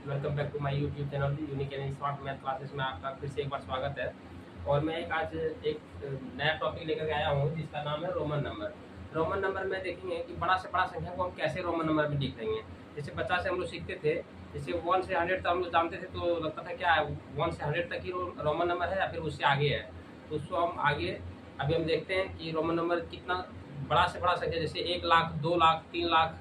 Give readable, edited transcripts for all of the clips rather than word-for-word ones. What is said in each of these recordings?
Welcome back to my YouTube channel unique and smart math classes में आपका फिर से एक बार स्वागत है। और मैं आज एक नया टॉपिक लेकर के आया हूँ जिसका नाम है रोमन नंबर। रोमन नंबर में देखेंगे कि बड़ा से बड़ा संख्या को हम कैसे रोमन नंबर में लिख देंगे। जैसे 50 से हम लोग सीखते थे, जैसे 1 से 100 तक हम लोग जानते थे तो लगता था क्या 1 से 100 तक ही रोमन नंबर है या फिर उससे आगे है। तो उसको हम आगे अभी हम देखते हैं कि रोमन नंबर कितना बड़ा से बड़ा संख्या, जैसे 1 लाख, 2 लाख, 3 लाख,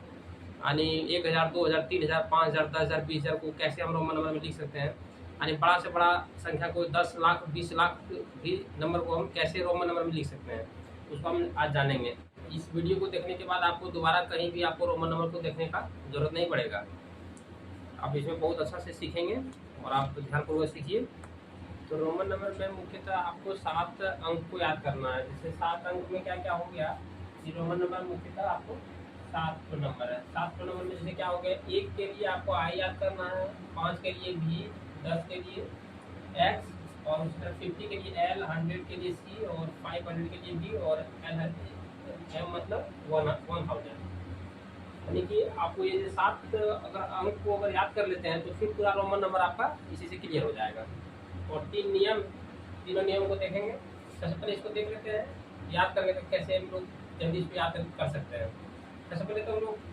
यानी 1000, 2000, 3000, 5000, 10,000, 20,000 को कैसे हम रोमन नंबर में लिख सकते हैं। यानी बड़ा से बड़ा संख्या को 10 लाख, 20 लाख भी नंबर को हम कैसे रोमन नंबर में लिख सकते हैं, उसको हम आज जानेंगे। इस वीडियो को देखने के बाद आपको दोबारा कहीं भी आपको रोमन नंबर को देखने का जरूरत नहीं पड़ेगा। आप इसमें बहुत अच्छा से सीखेंगे और आप ध्यानपूर्वक सीखिए। तो रोमन नंबर में मुख्यतः आपको 7 अंक को याद करना है। जैसे 7 अंक में क्या क्या हो गया कि रोमन नंबर मुख्यतः आपको 7 नंबर है। 7 नंबर में जैसे क्या हो गया, 1 के लिए आपको आई याद करना है, 5 के लिए भी, 10 के लिए एक्स, और उसके बाद 50 के लिए एल, 100 के लिए सी, और 500 के लिए बी, और एम मतलब 1000। यानी कि आपको ये 7 अगर अंक को अगर याद कर लेते हैं तो फिर पूरा रोमन नंबर आपका इसी से क्लियर हो जाएगा। और तीनों नियम को देखेंगे। सबसे पहले इसको देख लेते हैं, याद करने का कैसे हम लोग जल्दी इसको याद कर सकते हैं। सबसे पहले तो हम लोग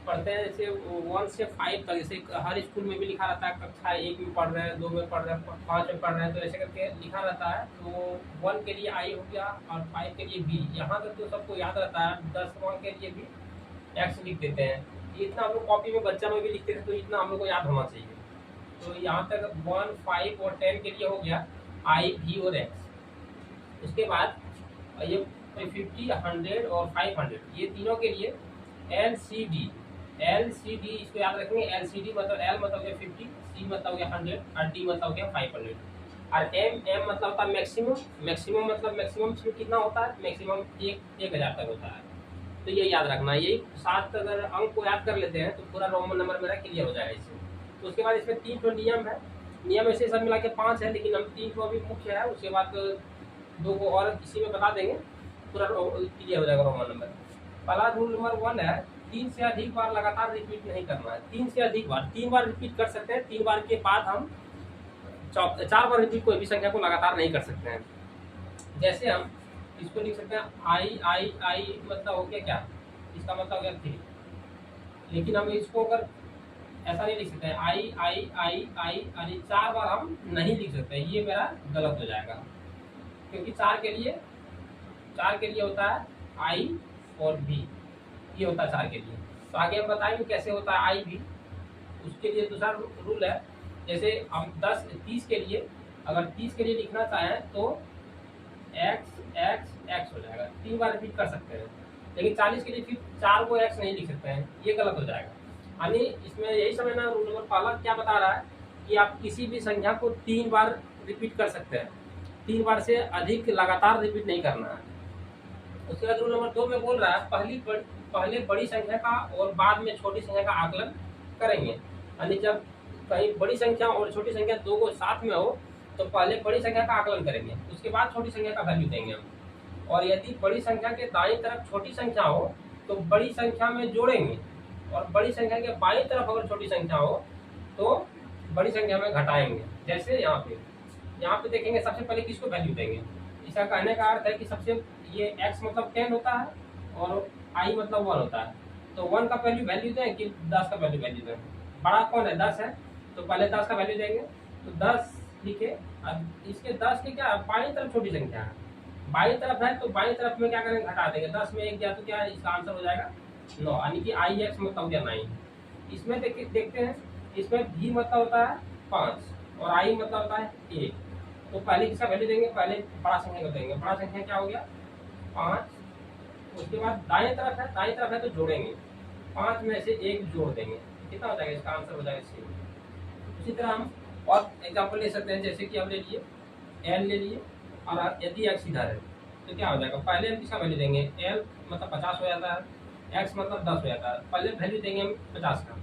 पढ़ते हैं जैसे 1 से 5 तक, जैसे हर स्कूल में भी लिखा रहता है कक्षा 1 में पढ़ रहे हैं, 2 में पढ़ रहे हैं, 5 में पढ़ रहे हैं, तो ऐसे करके लिखा रहता है। तो 1 के लिए आई हो गया और 5 के लिए बी, यहाँ तक तो सबको याद रहता है। 10वां के लिए भी एक्स लिख देते हैं। इतना हम लोग कॉपी में बच्चा में भी लिखते थे, तो इतना हम लोग को याद होना चाहिए। तो यहाँ तक 1, 5 और 10 के लिए हो गया आई, भी और एक्स। उसके बाद ये 50, 100 और 500, ये तीनों के लिए L C D. L C D इसको याद रखेंगे। एल सी डी मतलब एल मतलब क्या 50, सी मतलब क्या 100, और डी मतलब क्या 500। और एम मतलब होता है मैक्सिमम। मैक्सिमम मतलब मैक्सिमम कितना होता है, मैक्सिमम 1000 तक होता है। तो ये याद रखना, यही 7 अगर अंक को याद कर लेते हैं तो पूरा रोमन नंबर मेरा क्लियर हो जाएगा इससे। तो उसके बाद इसमें 3 नियम है। नियम ऐसे सब मिला के 5 है, लेकिन हम 3 अभी मुख्य है, उसके बाद 2 को और इसी में बता देंगे, पूरा क्लियर हो जाएगा रोमन नंबर। पहला रूल नंबर 1 है, 3 से अधिक बार लगातार रिपीट नहीं करना है। 3 से अधिक बार, 3 बार रिपीट कर सकते हैं, 3 बार के बाद हम 4 बार रिपीट कोई भी संख्या को लगातार नहीं कर सकते हैं। जैसे हम इसको लिख सकते हैं आई आई आई, मतलब हो गया क्या, इसका मतलब हो गया 3। लेकिन हम इसको अगर ऐसा नहीं लिख सकते हैं आई आई आई आई, यानी 4 बार हम नहीं लिख सकते, ये मेरा गलत हो जाएगा। क्योंकि 4 के लिए होता है आई और बी, ये होता है 4 के लिए। तो आगे हम बताएंगे कैसे होता है आई भी। उसके लिए दूसरा रूल है, जैसे हम 30 के लिए, अगर 30 के लिए लिखना चाहें तो एक्स एक्स एक्स हो जाएगा, 3 बार रिपीट कर सकते हैं। लेकिन 40 के लिए फिर 4 को एक्स नहीं लिख सकते हैं, ये गलत हो जाएगा। यानी इसमें यही समझना, रूल नंबर पहला क्या बता रहा है कि आप किसी भी संख्या को 3 बार रिपीट कर सकते हैं, 3 बार से अधिक लगातार रिपीट नहीं करना है। उसके बाद रूल नंबर 2 में बोल रहा है पहले बड़ी संख्या का और बाद में छोटी संख्या का आकलन करेंगे। यानी जब कहीं बड़ी संख्या और छोटी संख्या 2 को साथ में हो तो पहले बड़ी संख्या का आकलन करेंगे, उसके बाद छोटी संख्या का वैल्यू देंगे हम। और यदि बड़ी संख्या के दाईं तरफ छोटी संख्या हो तो बड़ी संख्या में जोड़ेंगे, और बड़ी संख्या के बाईं तरफ अगर छोटी संख्या हो तो बड़ी संख्या में घटाएंगे। जैसे यहाँ पे देखेंगे, सबसे पहले किसको वैल्यू देंगे। इसका कहने का अर्थ है कि सबसे ये x मतलब 10 होता है और i मतलब 1 होता है, तो 1 का वैल्यू दें कि 10 का वैल्यू दें। बड़ा कौन है, 10 है, तो पहले 10 का वैल्यू देंगे। तो 10 लिखे, अब इसके 10 के क्या बाईं तरफ छोटी संख्या है, बाईं तरफ है, तो बाईं तरफ में क्या करेंगे, घटा देंगे। 10 में 1 गया तो क्या इसका आंसर हो जाएगा 9, यानी कि आई एक्स मतलब हो गया 9। इसमें देखते हैं, इसमें भी मतलब होता है 5 और आई मतलब होता है 1। तो पहले किसका वैल्यू देंगे, पहले बड़ा संख्या को देंगे। बड़ा संख्या क्या हो गया 5। उसके बाद दाएं तरफ है तो जोड़ेंगे, 5 में से 1 जोड़ देंगे, कितना हो जाएगा, इसका आंसर हो जाएगा 6। उसी तरह हम और एग्जाम्पल ले सकते हैं, जैसे कि हम ले लिए एल ले लिए, और यदि एक्स इधर है तो क्या हो जाएगा, पहले हम किसका वैल्यू देंगे, एल मतलब 50 हो जाता है, एक्स मतलब 10 हो जाता है। पहले वैल्यू देंगे हम 50 का,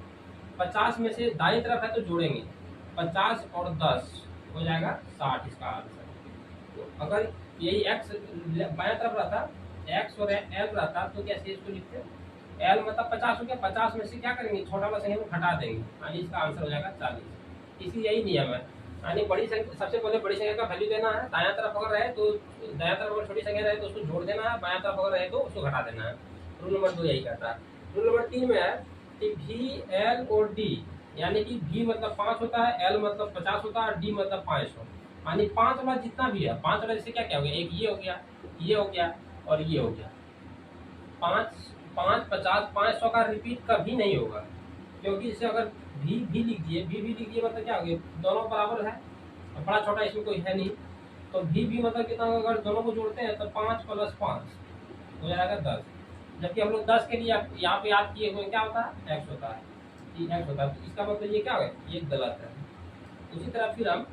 50 में से दाईं तरफ है तो जोड़ेंगे, 50 और 10 हो जाएगा 60 इसका आंसर। तो अगर यही एक्स बाएं तरफ रहता, एक्स और एल रहता, तो कैसे इसको लिखते, एल मतलब 50 हो गया, 50 में से क्या करेंगे, छोटा वाला संख्या को घटा देंगे, यानी इसका आंसर हो जाएगा 40। इसी यही नियम है, यानी बड़ी संख्या सबसे पहले बड़ी संख्या का वैल्यू देना है, दायां तरफ अगर रहे तो दायां तरफ अगर छोटी संख्या रहे तो उसको जोड़ देना है, बायां तरफ अगर रहे तो उसको घटा देना है। रूल नंबर 2 यही कहता है। रूल नंबर 3 में है कि वी एल और डी, यानी कि वी मतलब 5 होता है, एल मतलब 50 होता है, डी मतलब 500, यानी 5 वाला जितना भी है, 5 वाला जैसे क्या क्या हो गया, एक ये हो गया, ये हो गया और ये हो गया। 5 5 50 500 का रिपीट कभी नहीं होगा, क्योंकि इसे अगर भी लिख दिए, भी लिख दिए मतलब क्या हो गया, दोनों बराबर है, बड़ा छोटा इसमें कोई है नहीं, तो भी मतलब कितना होगा, अगर दोनों को जोड़ते हैं तो 5 + 5 हो जाएगा 10। जबकि हम लोग 10 के लिए यहाँ पे याद किए हुए क्या होता है, x होता है, ये x होता है, तो इसका मतलब ये क्या है, ये गलत है। उसी तरह फिर हम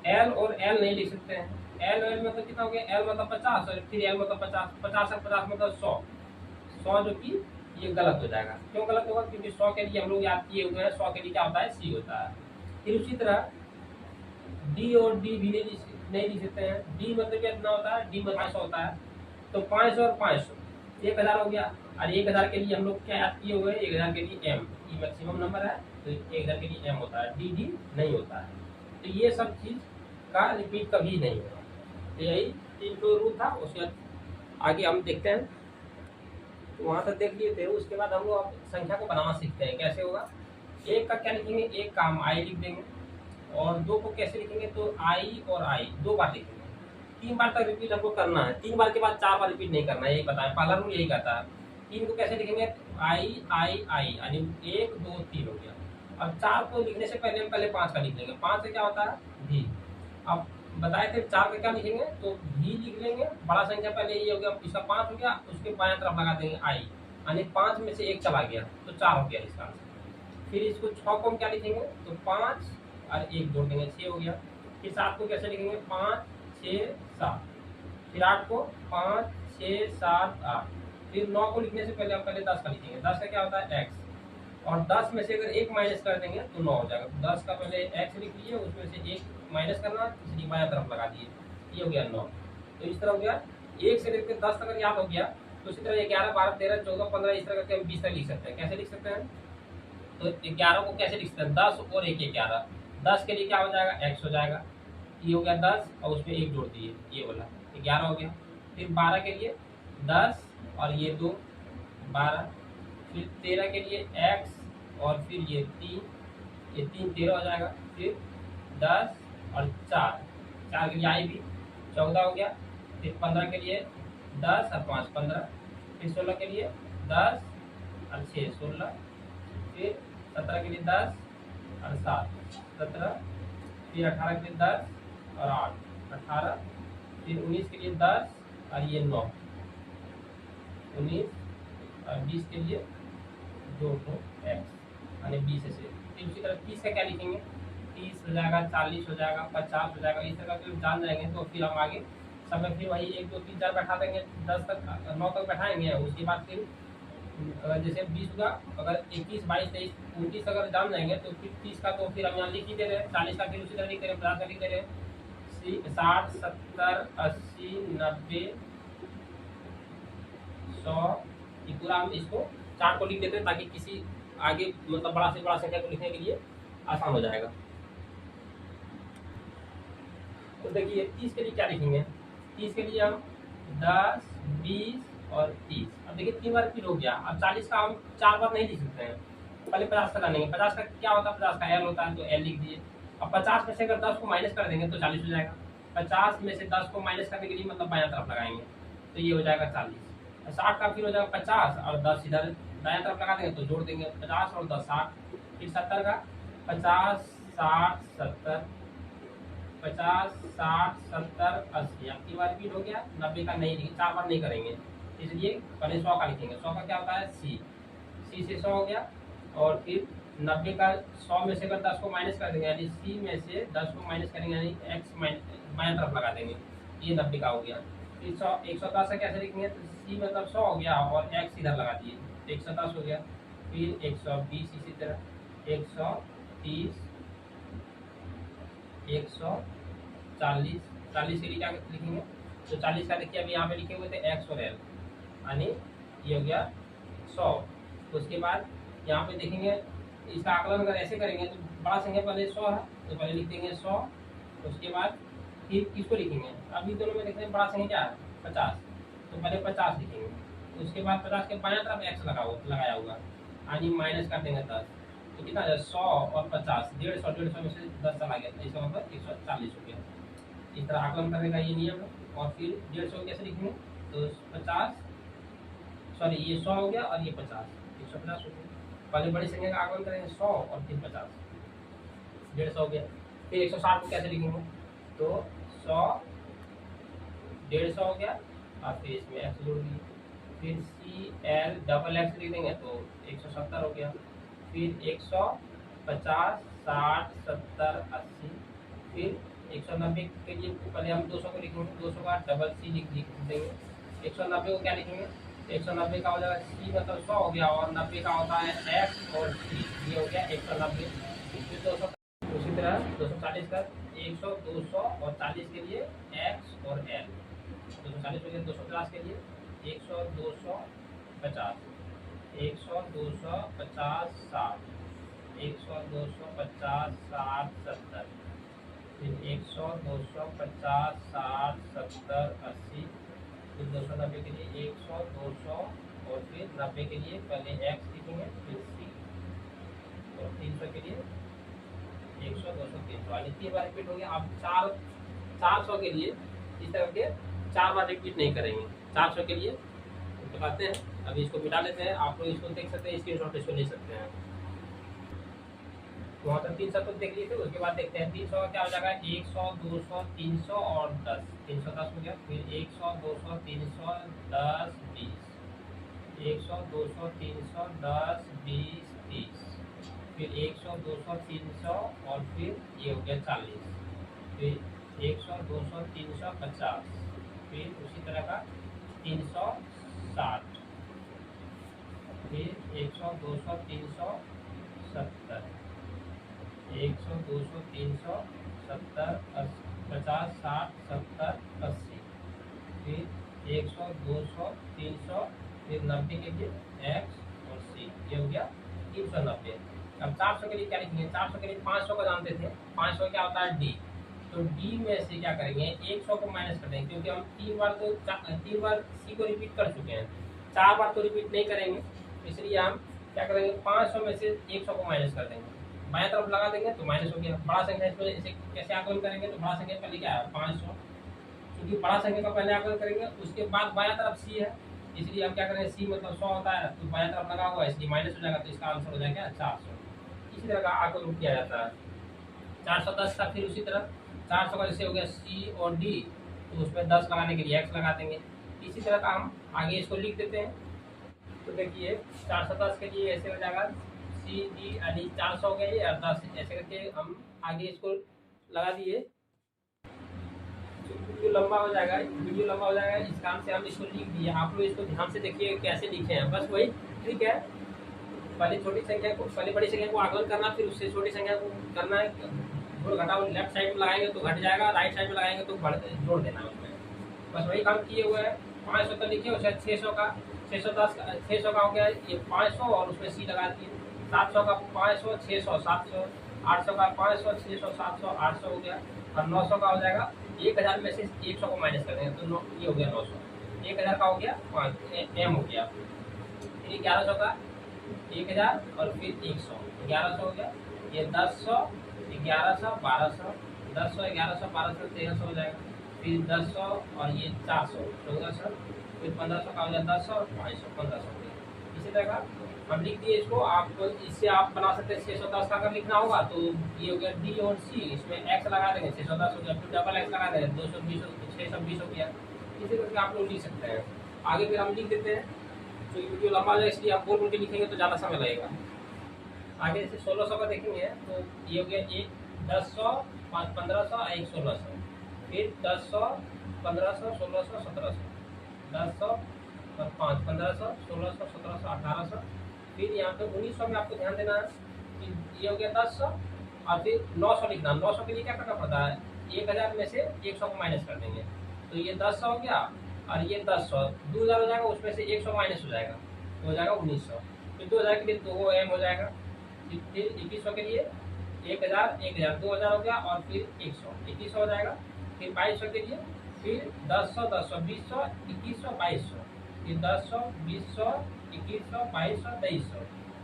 l और l नहीं लिख सकते हैं, l मतलब कितना हो गया, l मतलब 50 और फिर l मतलब 50, 50 और 50 मतलब 100, जो कि ये गलत हो जाएगा। क्यों गलत होगा, क्योंकि 100 के लिए हम लोग याद किए हुए हैं, 100 के लिए क्या होता है, c होता है। फिर उसी तरह d और d भी नहीं लिख सकते हैं, d मतलब कितना होता है, d मतलब 500 होता है, तो 500 और 500 1000 हो गया, और 1000 के लिए हम लोग क्या याद किए हुए हैं, 1000 के लिए m, ये मैक्सिमम नंबर है, तो 1000 के लिए m होता है, d नहीं होता है। तो ये सब चीज का रिपीट कभी नहीं होगा। तो यही 3 रूल था, उसके आगे हम देखते हैं। तो वहाँ तक देख लिए थे, उसके बाद हम लोग संख्या को बनाना सीखते हैं, कैसे होगा। एक का क्या लिखेंगे, एक का हम आई लिख देंगे, और 2 को कैसे लिखेंगे, तो आई और आई 2 बार लिखेंगे, 3 बार तक रिपीट हमको करना है, 3 बार के बाद 4 बार रिपीट नहीं करना है, यही बताया, पहला रूल यही कहता है। 3 को कैसे लिखेंगे, आई आई आई, यानी 1 2 3 हो गया। अब 4 को लिखने से पहले हम पहले 5 का लिख लेंगे, 5 से क्या होता है, भी। अब बताए थे 4 का क्या लिखेंगे, तो भी लिख लेंगे, बड़ा संख्या पहले ये हो गया, इसका 5 हो गया, उसके बाएं तरफ लगा देंगे आई, यानी 5 में से 1 चला गया तो 4 हो गया इसका आंसर। फिर इसको 6 को हम क्या लिखेंगे, तो 5 और 1 जोड़ देंगे, 6 हो गया। फिर 7 को कैसे लिखेंगे, 5 6 7। फिर 8 को 5 6 7 8। फिर 9 को लिखने से पहले हम पहले 10 का लिखेंगे, 10 का क्या होता है, x, और 10 में से अगर 1 माइनस कर देंगे तो 9 हो जाएगा। 10 का पहले x लिख लीजिए, उसमें से 1 माइनस करना, इसलिए बायां तरफ लगा दिए, ये हो गया 9। तो इस तरह हो गया, 1 से लेकर 10 तक अगर याद हो गया, तो इसी तरह 11 12 13 14 15 इस तरह करके हम 20 तक लिख सकते हैं। कैसे लिख सकते हैं, तो 11 को कैसे लिख सकते हैं, 10 और 1 11, 10 के लिए क्या हो जाएगा, x हो जाएगा, ये हो गया 10 और उसमें 1 जोड़ दिए, ये वाला 11 हो गया। फिर 12 के लिए 10 और ये 2 12। फिर 13 के लिए x और फिर ये 3, ये 3 13 हो जाएगा। फिर 10 और 4 के लिए आई भी 14 हो गया। फिर 15 के लिए 10 और 5 15। फिर 16 के लिए 10 और 6 16। फिर 17 के लिए 10 और 7 17। फिर 18 के लिए 10 और 8 18। फिर 19 के लिए 10 और ये 9 19। और 20 के लिए 2 x, यानी 20 से। फिर उसी तरह 30 का क्या लिखेंगे, 30 हो जाएगा, 40 हो जाएगा, 50 हो जाएगा, इस तरह का जान जाएंगे तो फिर हम आगे समय फिर वही 1 2 3 4 बैठा देंगे, 10 तक 9 तक बैठाएंगे। उसके बाद फिर जैसे 20 होगा, अगर 21 22 23 29 अगर जान जाएंगे तो फिर 30 का तो फिर हम यहाँ लिख ही दे रहे हैं, 40 का फिर उसी तरह लिख दे रहे हैं, 50 का लिख दे रहे हैं, 60 70 80 90 100, ये पूरा हम इसको चार्ट को लिख देते हैं ताकि किसी आगे मतलब बड़ा से बड़ा संख्या को लिखने के लिए आसान हो जाएगा। तो देखिए 30 के लिए क्या लिखेंगे, 30 के लिए हम 10 20 और 30। अब देखिए 3 बार फिर हो गया। अब 40 का हम 4 बार नहीं लिख सकते हैं, पहले 50 का लाएंगे। 50 का क्या होता है, 50 का l होता है, तो l लिख दिए। अब 50 में से अगर 10 को माइनस कर देंगे तो 40 हो जाएगा। 50 में से 10 को माइनस करने के लिए मतलब बायां तरफ लगाएंगे, तो ये हो जाएगा 40। 60 का फिर हो जाएगा 50 और 10 इधर दाएं तरफ लगा देंगे तो जोड़ देंगे, 50 और 10 60। फिर 70 का 50 60 70 50 60 70 80। अब 3 बार रिपीट हो गया। 90 का नहीं लिखेंगे, 4 बार नहीं करेंगे, इसलिए पहले 100 का लिखेंगे। 100 का क्या होता है, c से 100 हो गया। और फिर 90 का 100 में से अगर 10 को माइनस कर देंगे, यानी c में से 10 को माइनस करेंगे, यानी x बाएं तरफ लगा देंगे, ये 90 का हो गया। फिर 110 कैसे लिखेंगे, तो c मतलब 100 हो गया और x इधर लगा दिए, तो 110 हो गया। फिर 120 इसी तरह, 130 140 40 के लिए क्या लिखेंगे, तो 40 का देखिए अभी यहाँ पे लिखे हुए थे x और l, यानी ये हो गया 100 उसके बाद यहाँ पे देखेंगे इसका आकलन अगर ऐसे करेंगे तो बड़ा संख्या पहले 100 है तो पहले लिख देंगे 100, उसके बाद फिर किसको लिखेंगे, अभी दोनों में देखते हैं बड़ा संख्या क्या है 50, तो पहले 50 लिखेंगे, उसके बाद 50 के बाएं तरफ एक्स लगाया हुआ यानी माइनस कर देंगे 10, तो कितना है 100 और 50, 150 में से 10 चला गया, तो इसका मतलब 140 हो गया। इस तरह आकलन करने का ये नियम है। और फिर 150 कैसे लिखेंगे, तो 50 सॉरी ये 100 हो गया और ये 50, 150 हो गया। पहले बड़ी संख्या का आकलन करेंगे 100 और फिर 50, 150 हो गया। फिर 160 को कैसे लिखेंगे, तो 100 150 हो गया और फिर इसमें एक्स जोड़ दिए, फिर सी एल डबल एक्स लिख देंगे तो 170 हो गया, फिर 150 60 70 80, फिर 190 के लिए पहले हम 200 को लिखेंगे, 200 का डबल सी लिख देंगे, 190 को क्या लिखेंगे, 190 का हो जाएगा सी मतलब 100 हो गया और 90 का होता है एक्स और सी, ये हो गया 190। फिर 200 उसी तरह 240 का 100 200 और 40 के लिए एक्स और एल, 240 हो गया, 250 के लिए 100 200 50, 100 200 50 60, 100 250 60 70, फिर 100 250 60 70 80, फिर 290 के लिए 100 200 और फिर 90 के लिए पहले एक्स लिखेंगे फिर सी और 300 के लिए 100 200 300, यानी 3 बार रिपीट हो गया। अब 400 के लिए इस तरह के 4 बार रिपीट नहीं करेंगे, 400 के लिए बताते हैं। अभी इसको मिटा लेते हैं, आप लोग इसको देख सकते हैं, स्क्रीनशॉट इसको ले सकते हैं। तो वहाँ तक 300 तो देख लिए थे, उसके बाद देखते हैं 300 का क्या हो जाएगा, 100 200 300 और 10, 310 हो गया, फिर 100 200 300 10 20, 100 200 300 10 20 30, फिर 100 200 300 और फिर ये हो गया 40, फिर 100 200 300 50, फिर उसी तरह का 360, फिर 100 200 300 70, 100 200 300 70 50 60 70 80, फिर 100 200 300 फिर 90 के लिए एक्स और सी, ये हो गया 390। अब 400 के लिए क्या लिखेंगे, 400 के लिए 500 को जानते थे, 500 क्या होता है डी, तो डी में से क्या करेंगे 100 को माइनस कर देंगे, क्योंकि हम 3 बार सी को रिपीट कर चुके हैं, 4 बार तो रिपीट नहीं करेंगे, इसलिए हम क्या करेंगे 500 में से 100 को माइनस कर देंगे, बाएं तरफ लगा देंगे तो माइनस हो गया। बड़ा संख्या इसमें इसे कैसे आकलन करेंगे, तो बड़ा संख्या पहले क्या है 500, क्योंकि बड़ा संख्या का पहले आकलन करेंगे, उसके बाद बाएं तरफ सी है, इसलिए हम क्या करेंगे सी मतलब 100 होता है तो बाएं तरफ लगा हुआ है इसलिए माइनस हो जाएगा, तो इसका आंसर हो जाएगा 400। इसी तरह का आकलन किया जाता है। 410 का फिर उसी तरह 400 का जैसे हो गया सी और डी, तो उसमें 10 लगाने के लिए एक्स लगा देंगे, इसी तरह का हम आगे इसको लिख देते हैं। तो देखिए 410 के लिए ऐसे हो जाएगा सी डी यानी 400 हो गया ये और 10, ऐसे करके हम आगे इसको लगा दिए, वीडियो लंबा हो जाएगा, इस काम से हम इसको लिख दिए। आप लोग इसको ध्यान से देखिए कैसे लिखे हैं, बस वही ठीक है, पहले छोटी संख्या को पहले बड़ी संख्या को आकलन करना, फिर उससे छोटी संख्या को करना है, जोड़ घटाओ लेफ्ट साइड में लगाएंगे तो घट जाएगा, राइट साइड में लगाएंगे तो जोड़ देना उसमें, बस वही काम किए हुए हैं। 500 का लिखे, उसे 600 का 600 का हो गया ये 500 और उसमें सी लगा दिए, 700 का 500 600 700, 800 का 500 600 700 800 हो गया, और 900 का हो जाएगा 1000 में से 100 को माइनस कर देंगे तो ये हो गया 900, 1000 का हो गया 5 एम हो गया, फिर 1100 का 1000 और फिर 100 1100 हो गया, ये 1000 1100 1200 1000 1100 1200 1300 हो जाएगा, फिर 1000 और ये 400 1400, फिर 1500 का हो जाए 1000 और 500 1500 हो गया। इसी तरह का हम लिख दिए इसको, आपको इससे आप बना सकते हैं 610 का अगर लिखना होगा तो ये हो गया डी और सी, इसमें एक्स लगा देंगे 610 हो गया, फिर डबल एक्स लगा देंगे 220 620 हो गया, इसी करके आप लोग लिख सकते हैं। आगे फिर हम लिख देते हैं, तो वीडियो लंबा हो जाए इसलिए आप बोल बोल के लिखेंगे तो ज़्यादा समय लगेगा। आगे जैसे 1600 का देखेंगे तो ये हो गया एक 1000 1500 एक 1600, फिर 1000 1500 1600 1700, 1000 और 5 1500 1600 1700 1800, फिर यहाँ पे 1900 में आपको ध्यान देना है कि ये हो गया 1000 और फिर 900 लिखना, 900 के लिए क्या करना पड़ता है 1000 में से 100 को माइनस कर देंगे, तो ये 10 हो गया और ये 10 2000 हो जाएगा, उसमें से 100 माइनस हो जाएगा तो हो जाएगा 1900, फिर 2000 के लिए 2m हो जाएगा, फिर 2100 के लिए 1000 1000 2000 हो गया, और फिर 100 2100 हो जाएगा, फिर 2200 के लिए फिर 1000 1000 2000 2100 2200, फिर 1000 2000 2100 2200 2300,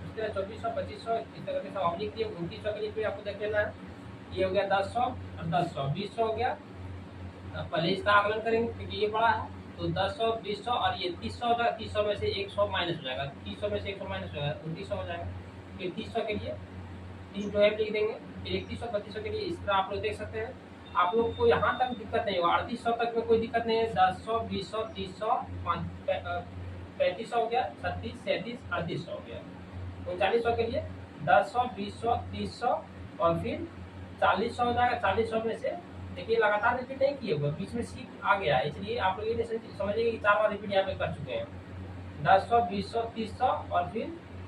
उसके बाद 2400 2500 इस तरह के सब हम लिख दिए। 2900 के लिए फिर आपको देख लेना है, ये हो गया 1000 और 1000 2000 हो गया। अब पहले इसका आकलन करेंगे क्योंकि ये बड़ा है, तो 1000 2000 और ये 300 होगा, 300 में से 100 माइनस हो जाएगा, 300 में से 100 माइनस हो जाएगा 2900 हो जाएगा। फिर 300 के लिए 3 जो है लिख देंगे, फिर 3100 3200 के लिए इस तरह आप लोग देख सकते हैं। आप लोग को यहाँ तक दिक्कत नहीं होगा, 3800 तक में कोई दिक्कत नहीं है। 1000 2000 3000 3500 हो गया, 36 37 3800 हो गया। 3900 के लिए 1000 2000 3000 और फिर 4000 हो जाएगा। 4000 में से देखिए लगातार रिपीट नहीं किए हुए, बीच में सीट आ गया, इसलिए आप लोग ये समझिए कि 4 बार रिपीट यहाँ पे कर चुके हैं। 1000 2000 3000 और फिर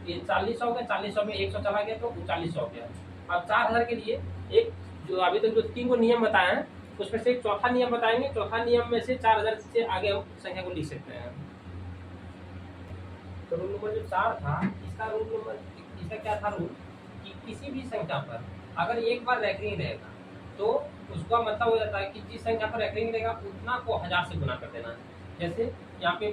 ये 4000 हो गया, 4000 में 100 चला गया तो 3900 हो गया। अब 4000 के लिए एक जो अभी तक जो 3 को नियम बताए हैं उसमें से एक चौथा नियम बताएंगे। चौथा नियम में से 4000 से आगे हम संख्या को लिख सकते हैं। तो रूल नंबर जो 4 था, इसका रूल नंबर इसका क्या था रूल कि किसी भी संख्या पर अगर एक बार रैंकिंग रहेगा तो उसका मतलब हो जाता है कि जिस संख्या पर रैंकिंग रहेगा उतना को 1000 से गुना कर देना। जैसे यहाँ पे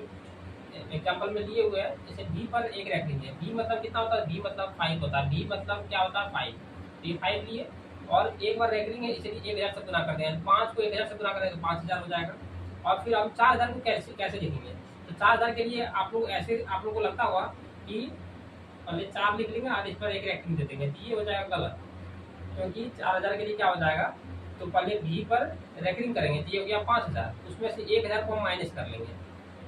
एग्जाम्पल में लिए हुए हैं, जैसे b पर एक रैंकिंग है, b मतलब कितना होता है, b मतलब 5 होता है, b मतलब क्या होता है 5, तो ये 5 लिए और एक बार रैंकिंग है इसलिए 1000 से गुना कर देंगे। 5 को 1000 से गुना करेंगे तो 5000 हो जाएगा। और फिर हम 4000 को कैसे लिखेंगे, तो 4000 के लिए आप लोग ऐसे आप लोग को लगता हुआ कि पहले 4 लिख लेंगे और इस पर एक रैंकिंग दे देंगे, तो ये हो जाएगा गलत, क्योंकि 4000 के लिए क्या हो जाएगा, तो पहले b पर रैंकिंग करेंगे तो ये हो गया 5000, उसमें से 1000 को हम माइनस कर लेंगे,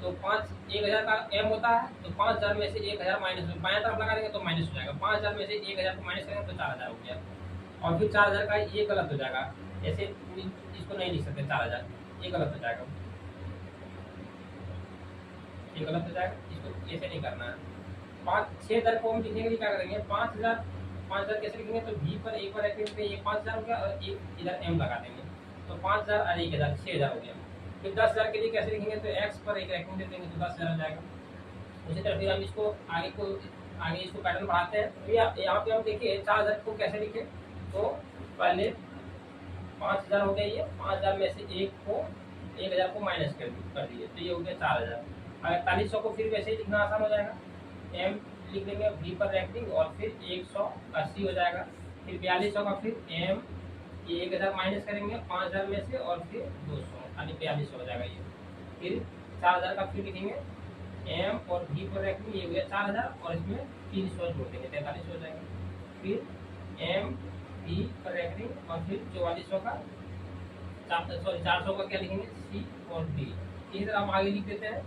तो 1000 का m होता है, तो 5000 में से 1000 माइनस बाएं तरफ लगा देंगे तो माइनस हो जाएगा। 5000 में से 1000 को माइनस करेंगे तो 4000 हो गया। और फिर 4000 का ये गलत हो जाएगा, ऐसे इसको नहीं लिख सकते 4000, ये गलत हो जाएगा, ये गलत हो जाएगा, इसको ऐसे नहीं करना है। 6000 को हम लिखने के लिए क्या करेंगे, 5000 कैसे लिखेंगे, तो v पर एक बार रखेंगे ये 5000 हो गया और एक इधर m लगा देंगे, तो 5000 और 1000 6000 हो गया। फिर 10000 के लिए कैसे लिखेंगे, तो x पर एक रैंकिंग दे देंगे तो 10000 हो जाएगा। उसी तरह फिर हम इसको आगे इसको पैटर्न बढ़ाते हैं। तो यहाँ पे हम देखिए 4000 को कैसे लिखे, तो पहले 5000 हो गया, ये 5000 में से 1000 को माइनस कर दिए तो ये हो गया 4000। और 4100 को फिर वैसे ही लिखना आसान हो जाएगा, m लिख देंगे v पर रैंकिंग और फिर 180 हो जाएगा। फिर 4200 का फिर m ये 1000 माइनस करेंगे 5000 में से और फिर 200 यानी 4200 हो जाएगा ये। फिर 4000 का फिर लिखेंगे m और v पर रैंकिंग, ये हो गया 4000 और इसमें 300 जोड़ देंगे 4300 हो जाएगा। फिर m v पर रैंकिंग और फिर 4400 का 400 का क्या लिखेंगे c और d। इसी तरह हम आगे लिख देते हैं,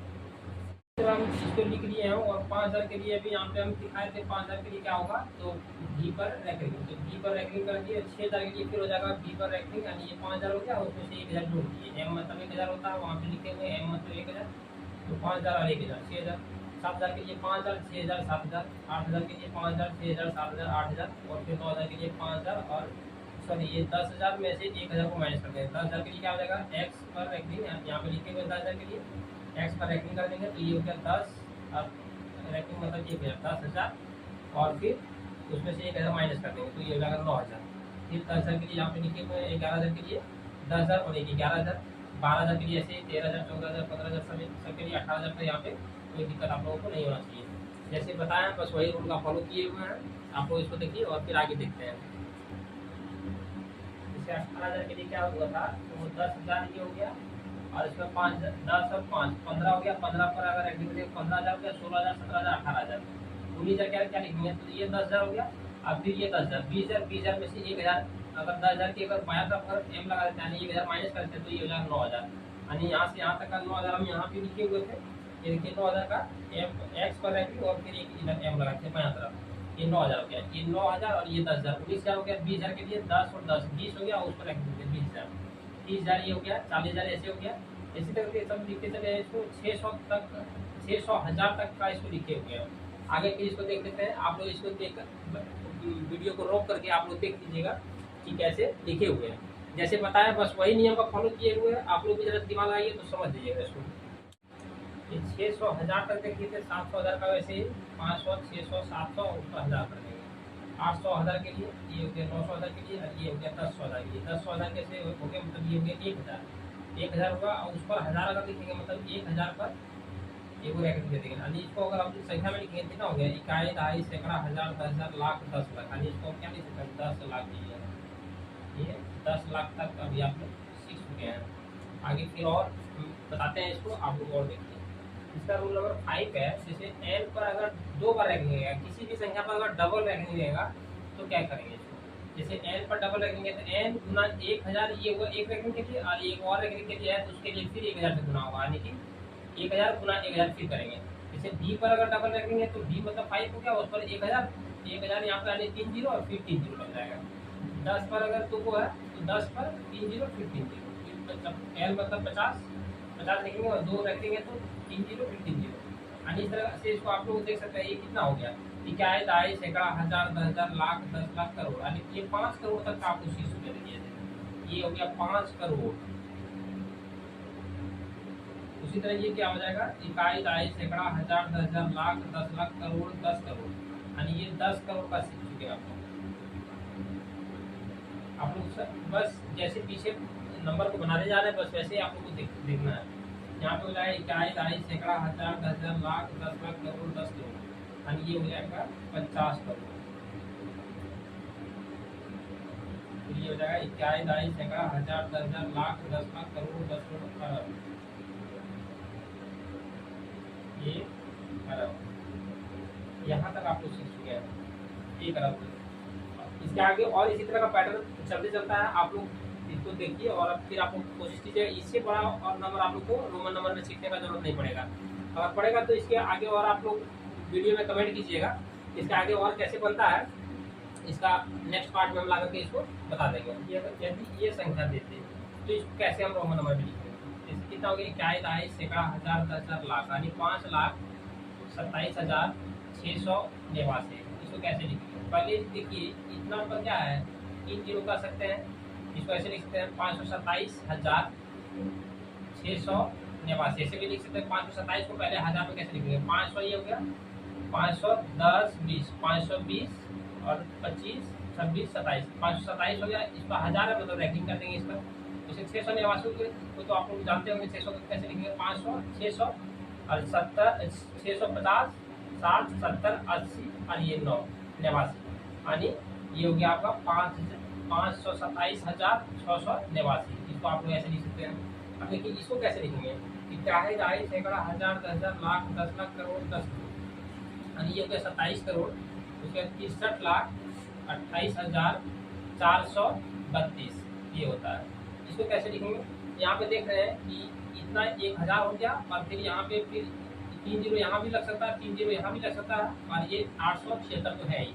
हम इसको लिख लिए हैं। और 5000 के लिए भी यहाँ पे हम दिखाए थे 5000 के लिए क्या होगा, तो v पर रैंकिंग, तो v पर रैंकिंग कर दिए। 6000 के लिए फिर हो जाएगा v पर रैंकिंग, यानी ये 5000 हो गया और उसमें से 1000 जोड़ दिए। m मतलब 1000 होता है, वहाँ पे लिखे हुए m मतलब 1000, तो 5000 और 1000 6000। 7000 के लिए 5000 6000 7000। 8000 के लिए 5000 6000 7000 8000। और फिर 9000 के लिए 5000 और सॉरी ये 10000 में से 1000 को माइनस कर देंगे। 10000 के लिए क्या हो जाएगा, x पर रैंकिंग, यहाँ पे लिखे हुए 10000 के लिए x पर रैंकिंग कर देंगे तो ये हो गया 10 और रैंकिंग मतलब ये हो गया 10000 और फिर उसमें से 1000 माइनस कर देंगे तो ये हो जाएगा 9000। फिर 10000 के लिए यहाँ पे लिखे हुए 11000 के लिए 10000 और एक 11000। 12000 के लिए ऐसे 13000 14000 15000 सबके लिए 18000 पर यहाँ पे कोई दिक्कत आप लोगों को नहीं होना चाहिए। जैसे बताया बस वही रूल का फॉलो किए हुए हैं आप लोग, इसको देखिए और फिर आगे देखते हैं। जैसे 18000 के लिए क्या हुआ था, तो 10000 ये हो गया और इसमें 5 10 और 5 15 हो गया। 15 पर अगर एक्टिविटी 15000 हो गया, 16000 17000 18000 19000 क्या लिखेंगे, तो ये 10000 हो गया। अब फिर ये 10000 20000 में से 1000, अगर 10000 की अगर बायां तरफ अगर m लगा देते हैं 1000 माइनस करते हैं तो ये हो जाएगा 9000, यानी यहाँ से यहाँ तक का 9000 हम यहाँ पे लिखे हुए थे। ये देखिए 9000 का x पर रैंकिंग और फिर एक इधर m लगाते हैं बायां तरफ, ये 9000 हो गया। ये 9000 और ये 10000 19000 हो गया। 20000 के लिए 10 और 10 20 हो गया, उस पर रैंकिंग 20000। 30000 ये हो गया, 40000 ऐसे हो गया। इसी तरह से सब लिखते चले इसको 600 तक 600 1000 तक का इसको लिखे हुए हैं। आगे फिर इसको देख लेते हैं। आप लोग इसको देख वीडियो को रोक करके आप लोग देख लीजिएगा कि कैसे लिखे हुए हैं। जैसे बताया बस वही नियम का फॉलो किए हुए हैं। आप लोग भी जरा दिमाग आइए तो समझ लीजिएगा इसको। ये 600 1000 तक देखिए थे, 700 1000 का वैसे ही 500 600 700 ऊपर 1000 कर देंगे। 800 1000 के लिए ये हो गया, 900 1000 के लिए, और ये हो गया 10 1000 के लिए। 10 1000 कैसे हो गया, मतलब ये हो गया 1000 1000 होगा, और उस पर 1000 अगर लिखेंगे मतलब 1000 पर ये को रैकेट दे देंगे। यानी इसको अगर हम संख्या में लिखेंगे कितना हो गया, इकाई दहाई सैकड़ा हज़ार 10,000 लाख 10 लाख। यानी इसको क्या लिख सकते हैं, 10 लाख लीजिए, ये 10 लाख तक अभी आप लोग सीख चुके हैं। आगे फिर और बताते हैं इसको, आप लोग और देखिए। इसका रूल नंबर 5 है, जैसे एन पर अगर 2 बार रैंकिंग रहेगा, किसी भी संख्या पर अगर डबल रैंकिंग रहेगा तो क्या करेंगे इसको। जैसे एन पर डबल रैंकिंग है तो एन गुना 1000, ये हुआ एक रैंकिंग के लिए, और एक और रैंकिंग के लिए है तो उसके लिए फिर 1000 से गुना होगा, यानी कि 1000 गुना 1000 फिर करेंगे। जैसे डी पर अगर डबल रैंकिंग है तो डी मतलब 5 हो गया, उस पर 1000 यहाँ पर आने 3 जीरो और फिर 3 जीरो लग जाएगा। 10 पर अगर 2 को है तो 10 पर 3 जीरो फिर 3 जीरो, एल मतलब 50 लिखेंगे, और 2 रखेंगे तो 3 जीरो फिर 3 जीरो। यानी इस तरह से इसको आप लोग देख सकते हैं, ये कितना हो गया, इकाई दहाई सैकड़ा हज़ार 10,000 लाख 10 लाख करोड़, यानी ये 5 करोड़ तक का आपको शीर्ष में दिए थे। ये हो गया 5 करोड़। उसी तरह ये क्या हो जाएगा, इकाई दहाई सैकड़ा हज़ार 10,000 लाख 10 लाख करोड़ 10 करोड़, यानी ये 10 करोड़ का सीख चुके हैं आप लोग बस जैसे पीछे नंबर को बनाने जा रहे हैं, बस वैसे ही आप लोग को देखना है। यहाँ पे हो जाएगा इकाई दहाई सैकड़ा हज़ार 10,000 लाख 10 लाख करोड़ 10 करोड़, यानी ये हो जाएगा 50 करोड़। तो ये हो जाएगा इकाई दहाई सैकड़ा हज़ार 10,000 लाख 10 लाख करोड़ 10 करोड़ अरब, ये अरब। यहाँ तक आप लोग सीख चुके हैं 1 अरब। इसके आगे और इसी तरह का पैटर्न चलते चलता है, आप लोग इसको देखिए और फिर आप लोग कोशिश कीजिए। इससे बड़ा और नंबर आप लोग को रोमन नंबर में सीखने का जरूरत नहीं पड़ेगा। अगर पड़ेगा तो इसके आगे और आप लोग वीडियो में कमेंट कीजिएगा, इसके आगे और कैसे बनता है, इसका नेक्स्ट पार्ट में हम ला करके इसको बता देंगे। यदि ये संख्या देते तो इसको कैसे हम रोमन नंबर में लिखेंगे। इससे कितना हो गया, इकाई दहाई सैकड़ा हज़ार 10,000 लाख, यानी 5,27,689। इसको कैसे लिखेंगे, पहले देखिए इतना पर क्या है, 3 जीरो कर सकते हैं, इसको ऐसे लिख सकते हैं 527,689, ऐसे भी लिख सकते हैं। 527 को पहले 1000 में कैसे लिखेंगे, 500 ये हो गया, 510 20 520 और 25 26 27 527 हो गया। इस पर 1000 है मतलब रैंकिंग कर देंगे इस पर। जैसे 689 को तो आप लोग जानते होंगे, 600 को कैसे लिखेंगे, 500 600 और 70 650 60 70 80 और ये 9 89, यानी ये हो गया आपका 527,689। इसको आप लोग ऐसे लिख सकते हैं। अब देखिए इसको कैसे लिखेंगे, इकाई दहाई सैकड़ा हज़ार 10,000 लाख 10 लाख करोड़ 10 करोड़, यानी ये हो गया 27 करोड़। उसके बाद 61,28,432 ये होता है। इसको कैसे लिखेंगे, यहाँ पे देख रहे हैं कि इतना 1000 हो गया, और फिर यहाँ पे फिर 3 जीरो यहाँ भी लग सकता है, 3 जीरो यहाँ भी लग सकता है, और ये 876 तो है ही।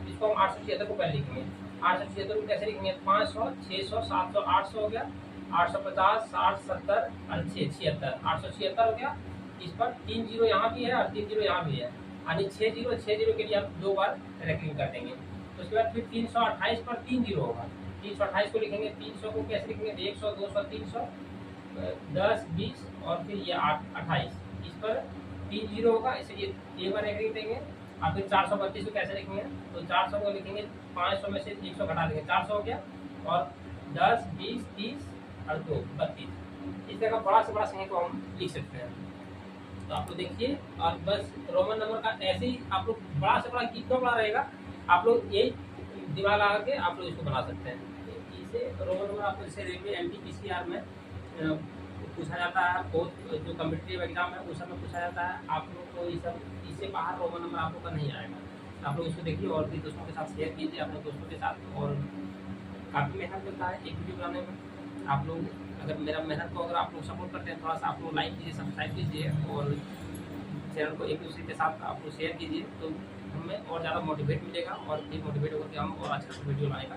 इसको हम 876 को पहले लिखेंगे। 876 को कैसे लिखेंगे, 500 600 700 800 हो गया, 850 60 70 और 76 876 हो गया। इस पर 3 जीरो यहाँ भी है और 3 जीरो यहाँ भी है, यानी 6 जीरो के लिए आप 2 बार रैंकिंग कर देंगे। तो उसके बाद फिर 328 पर 3 जीरो होगा, 328 को लिखेंगे। 300 को कैसे लिखेंगे, 100 200 300 10 20 और फिर ये 28, इस पर 3 जीरो होगा, इसलिए एक बार रैंकिंग देंगे। और फिर 432 को कैसे लिखेंगे, तो 400 को लिखेंगे 500 में से 100 घटा देंगे, 400 हो गया, और 10 20 30 और 2 32। इस तरह का बड़ा से बड़ा संख्या को हम लिख सकते हैं। तो आप लोग देखिए, और बस रोमन नंबर का ऐसे ही आप लोग बड़ा से बड़ा कितना बड़ा रहेगा, आप लोग यही दिमाग लगा के आप लोग इसको बना सकते हैं। इसे रोमन नंबर आप लोग जैसे रेलवे NTPCR में पूछा जाता है, बहुत जो कम्पिटिटिव एग्जाम है उस समय पूछा जाता है। आप लोग को ये सब इससे बाहर रोमन नंबर आप लोग का नहीं आएगा। आप लोग इसको देखिए और भी दोस्तों के साथ शेयर कीजिए, अपने दोस्तों के साथ। और काफ़ी मेहनत लगता है एक वीडियो बनाने में। आप लोग अगर मेरा मेहनत को अगर आप लोग सपोर्ट करते हैं, थोड़ा सा आप लोग लाइक कीजिए, सब्सक्राइब कीजिए, और चैनल को एक दूसरे के साथ आप लोग शेयर कीजिए, तो हमें और ज़्यादा मोटिवेट मिलेगा, और भी मोटिवेट होकर के हम और अच्छा वीडियो लाने का